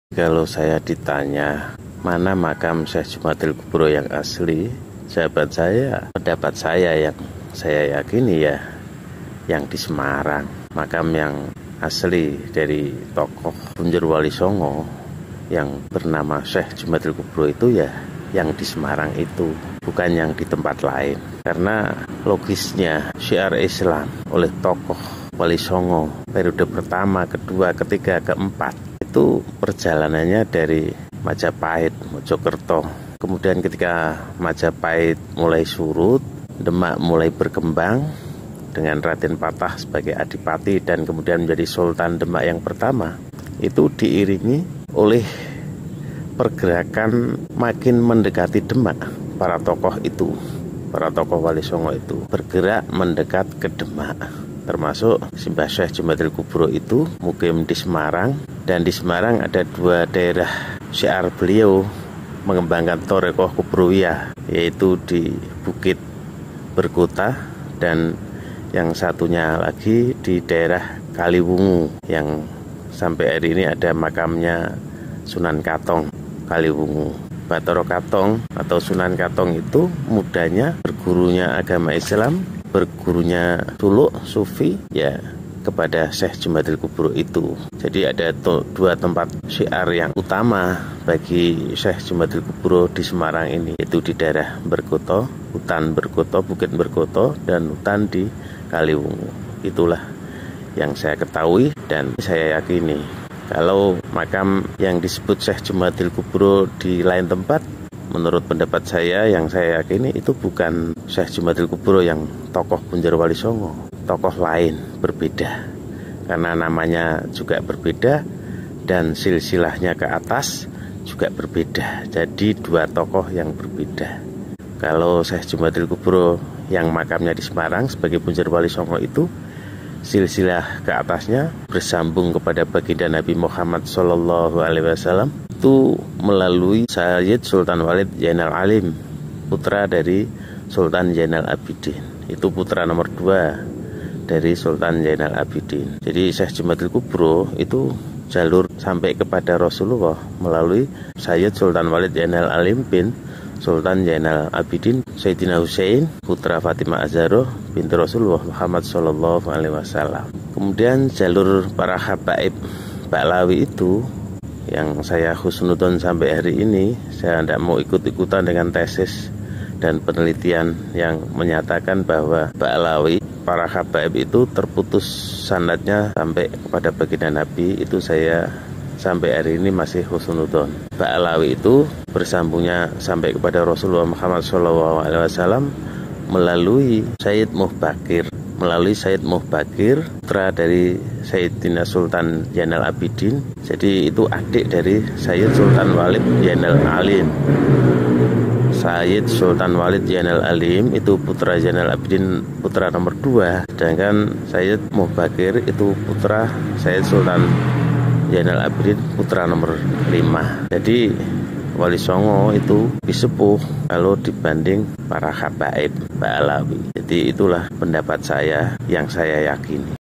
Kalau saya ditanya mana makam Syekh Jumadil Kubro yang asli, pendapat saya yang saya yakini ya yang di Semarang. Makam yang asli dari tokoh Punjer Wali Songo yang bernama Syekh Jumadil Kubro itu ya yang di Semarang itu, bukan yang di tempat lain. Karena logisnya syiar Islam oleh tokoh Wali Songo periode pertama, kedua, ketiga, keempat itu perjalanannya dari Majapahit, Mojokerto. Kemudian ketika Majapahit mulai surut, Demak mulai berkembang dengan Raden Patah sebagai adipati dan kemudian menjadi Sultan Demak yang pertama. Itu diiringi oleh pergerakan makin mendekati Demak. Para tokoh Wali Songo itu bergerak mendekat ke Demak. Termasuk Simbah Syekh Jumadil Kubro itu mukim di Semarang, dan di Semarang ada dua daerah syiar beliau mengembangkan Thorekoh Kubrowiyah, yaitu di Bukit Berkota dan yang satunya lagi di daerah Kaliwungu yang sampai hari ini ada makamnya Sunan Katong Kaliwungu. Bathara Katong atau Sunan Katong itu mudanya bergurunya agama Islam, bergurunya suluk sufi ya kepada Syekh Jumadil Kubro itu. Jadi ada dua tempat syiar yang utama bagi Syekh Jumadil Kubro di Semarang ini, yaitu di daerah Berkoto, hutan Berkoto, Bukit Berkoto, dan hutan di Kaliwungu. Itulah yang saya ketahui dan saya yakini. Kalau makam yang disebut Syekh Jumadil Kubro di lain tempat, menurut pendapat saya yang saya yakini itu bukan Syekh Jumadil Kubro yang tokoh Punjer Wali Songo, tokoh lain, berbeda. Karena namanya juga berbeda dan silsilahnya ke atas juga berbeda. Jadi dua tokoh yang berbeda. Kalau Syekh Jumadil Kubro yang makamnya di Semarang sebagai Punjer Wali Songo itu silsilah ke atasnya bersambung kepada baginda Nabi Muhammad SAW itu melalui Sayyid Sultan Walid Zainal Alim, putra dari Sultan Zainal Abidin. Itu putra nomor 2 dari Sultan Zainal Abidin. Jadi Syekh Jumadil Kubro itu jalur sampai kepada Rasulullah melalui Sayyid Sultan Walid Zainal Alim bin Sultan Zainal Abidin Sayyidina Husain, putra Fatimah Az-Zahra binti Rasulullah Muhammad SAW. Kemudian jalur para habaib Baklawi itu yang saya husnudon sampai hari ini, saya tidak mau ikut-ikutan dengan tesis dan penelitian yang menyatakan bahwa Baklawi, para habaib itu terputus sanadnya sampai kepada baginda Nabi. Itu saya sampai hari ini masih husnudon. Baklawi itu bersambungnya sampai kepada Rasulullah Muhammad SAW melalui Sayyid Muhbakir. Melalui Sayyid Muhbakir, putra dari Sayyidina Sultan Zainal Abidin. Jadi itu adik dari Sayyid Sultan Walid Zainal Alim. Sayyid Sultan Walid Zainal Alim itu putra Zainal Abidin, putra nomor 2. Sedangkan Sayyid Muhbakir itu putra Sayyid Sultan Zainal Abidin, putra nomor 5. Jadi Wali Songo itu disepuh kalau dibanding para habaib Baklawi. Jadi itulah pendapat saya yang saya yakini.